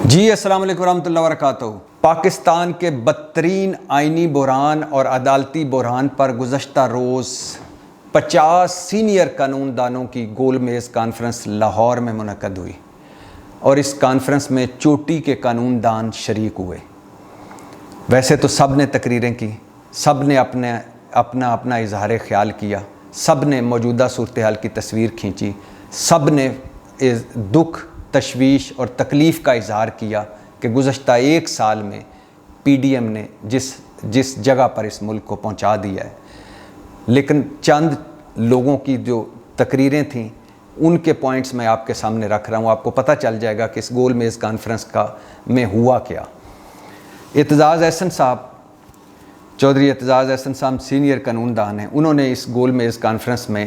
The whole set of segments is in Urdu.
جی السلام علیکم ورحمۃ اللہ وبرکاتہ۔ پاکستان کے بدترین آئینی بحران اور عدالتی بحران پر گزشتہ روز 50 سینئر قانون دانوں کی گول میز کانفرنس لاہور میں منعقد ہوئی اور اس کانفرنس میں چوٹی کے قانون دان شریک ہوئے۔ ویسے تو سب نے تقریریں کی، سب نے اپنا اظہار خیال کیا، سب نے موجودہ صورتحال کی تصویر کھینچی، سب نے دکھ، تشویش اور تکلیف کا اظہار کیا کہ گزشتہ ایک سال میں پی ڈی ایم نے جس جگہ پر اس ملک کو پہنچا دیا ہے۔ لیکن چند لوگوں کی جو تقریریں تھیں ان کے پوائنٹس میں آپ کے سامنے رکھ رہا ہوں، آپ کو پتہ چل جائے گا کہ اس گول میز کانفرنس میں ہوا کیا۔ اعتزاز احسن صاحب، چودھری اعتزاز احسن صاحب سینئر قانون دان ہیں، انہوں نے اس گول میز کانفرنس میں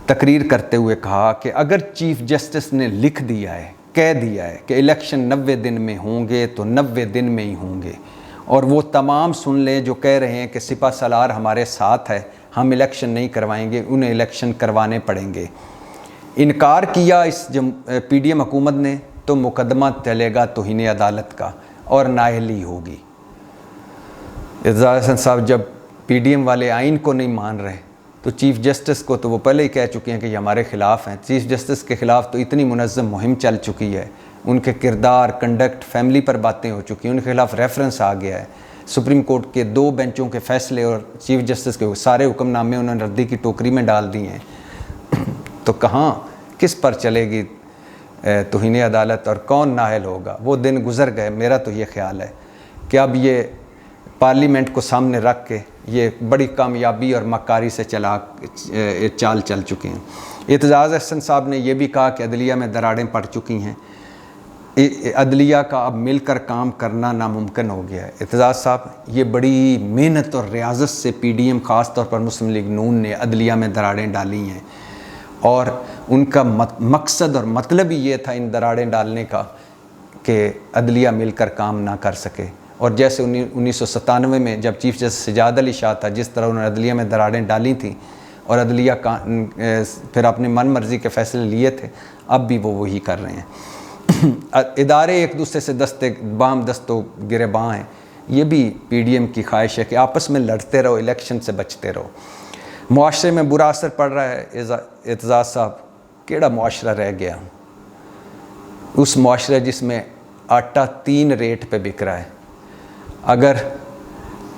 تقریر کرتے ہوئے کہا کہ اگر چیف جسٹس نے لکھ دیا ہے، کہہ دیا ہے کہ الیکشن 90 دن میں ہوں گے تو 90 دن میں ہی ہوں گے، اور وہ تمام سن لیں جو کہہ رہے ہیں کہ سپہ سالار ہمارے ساتھ ہے، ہم الیکشن نہیں کروائیں گے، انہیں الیکشن کروانے پڑیں گے۔ انکار کیا اس پی ڈی ایم حکومت نے تو مقدمہ چلے گا توہین عدالت کا اور نااہلی ہوگی۔ اعتزاز احسن صاحب جب پی ڈی ایم والے آئین کو نہیں مان رہے تو چیف جسٹس کو تو وہ پہلے ہی کہہ چکے ہیں کہ یہ ہمارے خلاف ہیں۔ چیف جسٹس کے خلاف تو اتنی منظم مہم چل چکی ہے، ان کے کردار، کنڈکٹ، فیملی پر باتیں ہو چکی ہیں، ان کے خلاف ریفرنس آ گیا ہے۔ سپریم کورٹ کے 2 بینچوں کے فیصلے اور چیف جسٹس کے سارے حکم نامے انہوں نے ردی کی ٹوکری میں ڈال دی ہیں۔ تو کہاں کس پر چلے گی توہین عدالت اور کون نااہل ہوگا؟ وہ دن گزر گئے۔ میرا تو یہ خیال ہے کہ اب یہ پارلیمنٹ کو سامنے رکھ کے یہ بڑی کامیابی اور مکاری سے چال چل چکے ہیں۔ اعتزاز احسن صاحب نے یہ بھی کہا کہ عدلیہ میں دراڑیں پڑ چکی ہیں، عدلیہ کا اب مل کر کام کرنا ناممکن ہو گیا ہے۔ اعتزاز صاحب، یہ بڑی محنت اور ریاضت سے پی ڈی ایم، خاص طور پر مسلم لیگ نون نے عدلیہ میں دراڑیں ڈالی ہیں، اور ان کا مقصد اور مطلب ہی یہ تھا ان دراڑیں ڈالنے کا کہ عدلیہ مل کر کام نہ کر سکے۔ اور جیسے 1997 میں جب چیف جسٹس سجاد علی شاہ تھا، جس طرح انہوں نے عدلیہ میں دراڑیں ڈالی تھیں اور عدلیہ پھر اپنے من مرضی کے فیصلے لیے تھے، اب بھی وہ وہی کر رہے ہیں۔ ادارے ایک دوسرے سے دست و گریباں ہیں۔ یہ بھی پی ڈی ایم کی خواہش ہے کہ آپس میں لڑتے رہو، الیکشن سے بچتے رہو۔ معاشرے میں برا اثر پڑ رہا ہے۔ اعتزاز صاحب، کیڑا معاشرہ رہ گیا؟ اس معاشرے جس میں آٹا 3 ریٹ پہ بک رہا ہے۔ اگر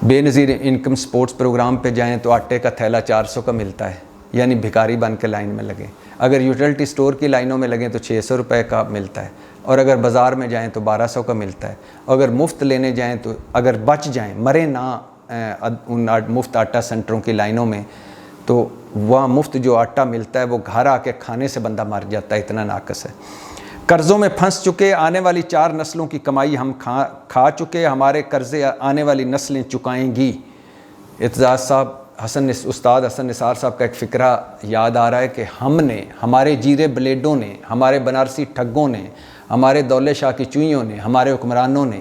بے نظیر انکم سپورٹس پروگرام پہ جائیں تو آٹے کا تھیلا 400 کا ملتا ہے، یعنی بھکاری بن کے لائن میں لگیں۔ اگر یوٹیلٹی سٹور کی لائنوں میں لگیں تو 600 روپے کا ملتا ہے، اور اگر بازار میں جائیں تو 1200 کا ملتا ہے۔ اگر مفت لینے جائیں تو اگر بچ جائیں، مرے نہ ان مفت آٹا سینٹروں کی لائنوں میں، تو وہاں مفت جو آٹا ملتا ہے وہ گھر آ کے کھانے سے بندہ مر جاتا ہے، اتنا ناقص ہے۔ قرضوں میں پھنس چکے، آنے والی 4 نسلوں کی کمائی ہم کھا چکے، ہمارے قرضے آنے والی نسلیں چکائیں گی۔ اعتزاز صاحب، استاد حسن نثار صاحب کا ایک فقرہ یاد آ رہا ہے کہ ہم نے، ہمارے جیرے بلیڈوں نے، ہمارے بنارسی ٹھگوں نے، ہمارے دولت شاہ کی چوئیوں نے، ہمارے حکمرانوں نے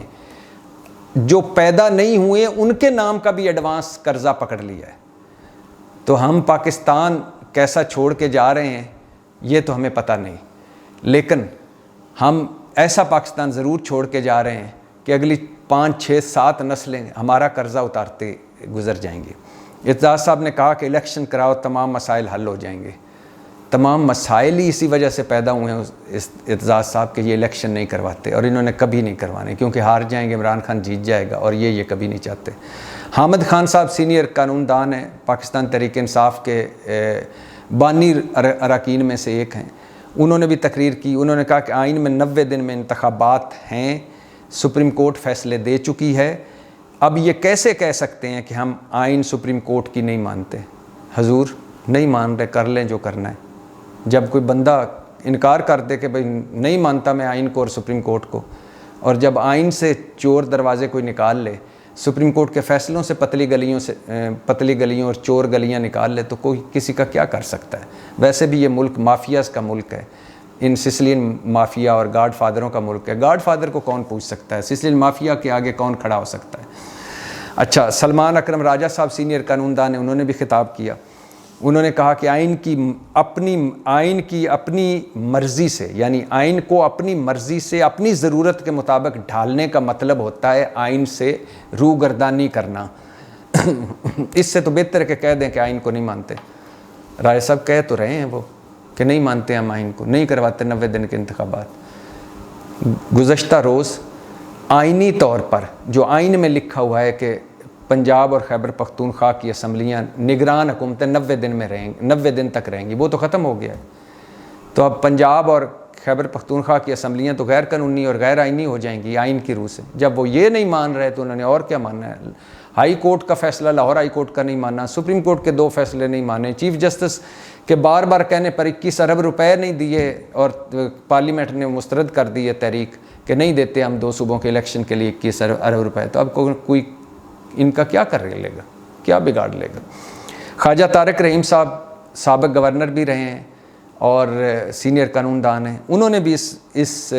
جو پیدا نہیں ہوئے ان کے نام کا بھی ایڈوانس قرضہ پکڑ لیا ہے۔ تو ہم پاکستان کیسا چھوڑ کے جا رہے ہیں یہ تو ہمیں پتہ نہیں، لیکن ہم ایسا پاکستان ضرور چھوڑ کے جا رہے ہیں کہ اگلی 5، 6، 7 نسلیں ہمارا قرضہ اتارتے گزر جائیں گے۔ اعتزاز صاحب نے کہا کہ الیکشن کراؤ، تمام مسائل حل ہو جائیں گے۔ تمام مسائل ہی اسی وجہ سے پیدا ہوئے ہیں اعتزاز صاحب کہ یہ الیکشن نہیں کرواتے، اور انہوں نے کبھی نہیں کروانے کیونکہ ہار جائیں گے، عمران خان جیت جائے گا، اور یہ کبھی نہیں چاہتے۔ حامد خان صاحب سینئر قانون دان ہیں، پاکستان تحریک انصاف کے بانی اراکین میں سے ایک ہیں۔ انہوں نے بھی تقریر کی۔ انہوں نے کہا کہ آئین میں 90 دن میں انتخابات ہیں، سپریم کورٹ فیصلے دے چکی ہے، اب یہ کیسے کہہ سکتے ہیں کہ ہم آئین سپریم کورٹ کی نہیں مانتے؟ حضور، نہیں مان رہے، کر لیں جو کرنا ہے۔ جب کوئی بندہ انکار کر دے کہ بھئی نہیں مانتا میں آئین کو اور سپریم کورٹ کو، اور جب آئین سے چور دروازے کوئی نکال لے، سپریم کورٹ کے فیصلوں سے پتلی گلیوں اور چور گلیاں نکال لے، تو کوئی کسی کا کیا کر سکتا ہے؟ ویسے بھی یہ ملک مافیاز کا ملک ہے، ان سسلین مافیا اور گاڈ فادروں کا ملک ہے۔ گاڈ فادر کو کون پوچھ سکتا ہے؟ سسلین مافیا کے آگے کون کھڑا ہو سکتا ہے؟ اچھا، سلمان اکرم راجہ صاحب سینئر قانون دان ہیں، انہوں نے بھی خطاب کیا۔ انہوں نے کہا کہ آئین کی اپنی مرضی سے، یعنی آئین کو اپنی مرضی سے اپنی ضرورت کے مطابق ڈھالنے کا مطلب ہوتا ہے آئین سے روگردانی کرنا۔ اس سے تو بہتر ہے کہ کہہ دیں کہ آئین کو نہیں مانتے۔ رائے صاحب کہہ تو رہے ہیں وہ کہ نہیں مانتے ہم آئین کو، نہیں کرواتے 90 دن کے انتخابات۔ گزشتہ روز آئینی طور پر جو آئین میں لکھا ہوا ہے کہ پنجاب اور خیبر پختونخوا کی اسمبلیاں نگران حکومتیں 90 دن تک رہیں گی، وہ تو ختم ہو گیا ہے۔ تو اب پنجاب اور خیبر پختونخوا کی اسمبلیاں تو غیر قانونی اور غیر آئینی ہو جائیں گی آئین کی روح سے۔ جب وہ یہ نہیں مان رہے تو انہوں نے اور کیا ماننا ہے؟ ہائی کورٹ کا فیصلہ، لاہور ہائی کورٹ کا نہیں ماننا، سپریم کورٹ کے 2 فیصلے نہیں مانے، چیف جسٹس کے بار بار کہنے پر 21 ارب روپے نہیں دیے اور پارلیمنٹ نے مسترد کر دی ہے تحریک کہ نہیں دیتے ہم 2 صوبوں کے الیکشن کے لیے 21 ارب روپے۔ تو اب کوئی ان کا کیا کر لے گا، کیا بگاڑ لے گا؟ خواجہ طارق رحیم صاحب سابق گورنر بھی رہے ہیں اور سینئر قانون دان ہیں، انہوں نے بھی اس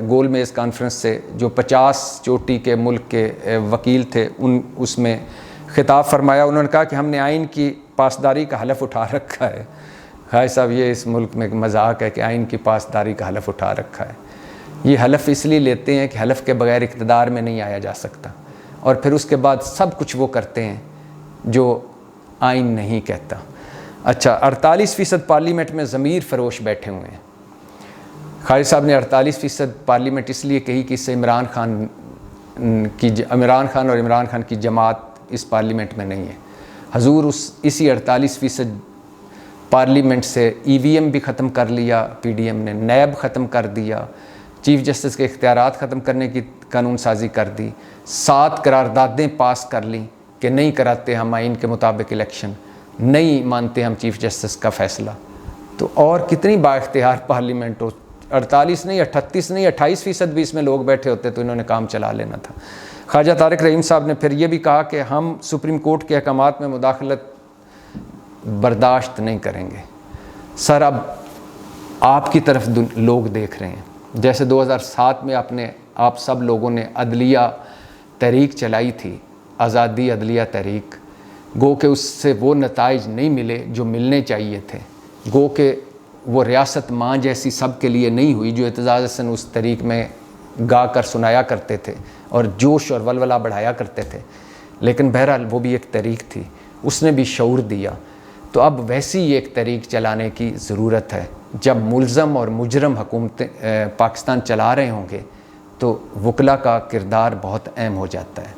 گول میز کانفرنس سے جو 50 چوٹی کے ملک کے وکیل تھے اس میں خطاب فرمایا۔ انہوں نے کہا کہ ہم نے آئین کی پاسداری کا حلف اٹھا رکھا ہے۔ خواجہ صاحب یہ اس ملک میں ایک مذاق ہے کہ آئین کی پاسداری کا حلف اٹھا رکھا ہے۔ یہ حلف اس لیے لیتے ہیں کہ حلف کے بغیر اقتدار میں نہیں آیا جا سکتا، اور پھر اس کے بعد سب کچھ وہ کرتے ہیں جو آئین نہیں کہتا۔ اچھا، 48% پارلیمنٹ میں ضمیر فروش بیٹھے ہوئے ہیں۔ خالد صاحب نے 48% پارلیمنٹ اس لیے کہی کہ اس سے عمران خان اور عمران خان کی جماعت اس پارلیمنٹ میں نہیں ہے۔ حضور اسی 48% پارلیمنٹ سے EVM بھی ختم کر لیا، PDM نے نیب ختم کر دیا، چیف جسٹس کے اختیارات ختم کرنے کی قانون سازی کر دی، 7 قراردادیں پاس کر لیں کہ نہیں کراتے ہم آئین کے مطابق الیکشن، نہیں مانتے ہم چیف جسٹس کا فیصلہ۔ تو اور کتنی با اختیار پارلیمنٹ ہو، 48 نہیں 38 نہیں 28% بھی اس میں لوگ بیٹھے ہوتے تو انہوں نے کام چلا لینا تھا۔ خواجہ طارق رحیم صاحب نے پھر یہ بھی کہا کہ ہم سپریم کورٹ کے احکامات میں مداخلت برداشت نہیں کریں گے۔ سر، اب آپ کی طرف لوگ دیکھ رہے ہیں، جیسے 2007 میں آپ سب لوگوں نے عدلیہ تحریک چلائی تھی، آزادی عدلیہ تحریک، گو کہ اس سے وہ نتائج نہیں ملے جو ملنے چاہیے تھے، گو کہ وہ ریاست ماں جیسی سب کے لیے نہیں ہوئی جو اعتزاز حسن اس تحریک میں گا کر سنایا کرتے تھے اور جوش اور ولولہ بڑھایا کرتے تھے، لیکن بہرحال وہ بھی ایک تحریک تھی، اس نے بھی شعور دیا۔ تو اب ویسی ایک تحریک چلانے کی ضرورت ہے۔ جب ملزم اور مجرم حکومتیں پاکستان چلا رہے ہوں گے تو وکلا کا کردار بہت اہم ہو جاتا ہے۔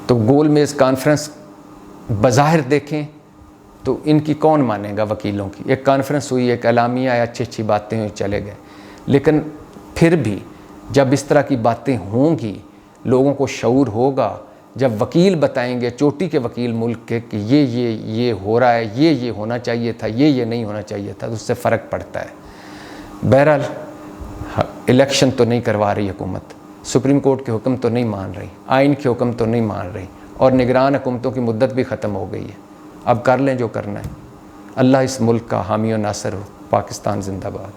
تو گول میز کانفرنس بظاہر دیکھیں تو ان کی کون مانے گا؟ وکیلوں کی ایک کانفرنس ہوئی، ایک اعلامیہ آیا، اچھی باتیں ہوئی، چلے گئے، لیکن پھر بھی جب اس طرح کی باتیں ہوں گی، لوگوں کو شعور ہوگا، جب وکیل بتائیں گے، چوٹی کے وکیل ملک کے کہ یہ ہو رہا ہے، یہ ہونا چاہیے تھا، یہ نہیں ہونا چاہیے تھا، تو اس سے فرق پڑتا ہے۔ بہرحال الیکشن تو نہیں کروا رہی حکومت، سپریم کورٹ کے حکم تو نہیں مان رہی، آئین کے حکم تو نہیں مان رہی، اور نگران حکومتوں کی مدت بھی ختم ہو گئی ہے۔ اب کر لیں جو کرنا ہے۔ اللہ اس ملک کا حامی و ناصر ہو۔ پاکستان زندہ باد۔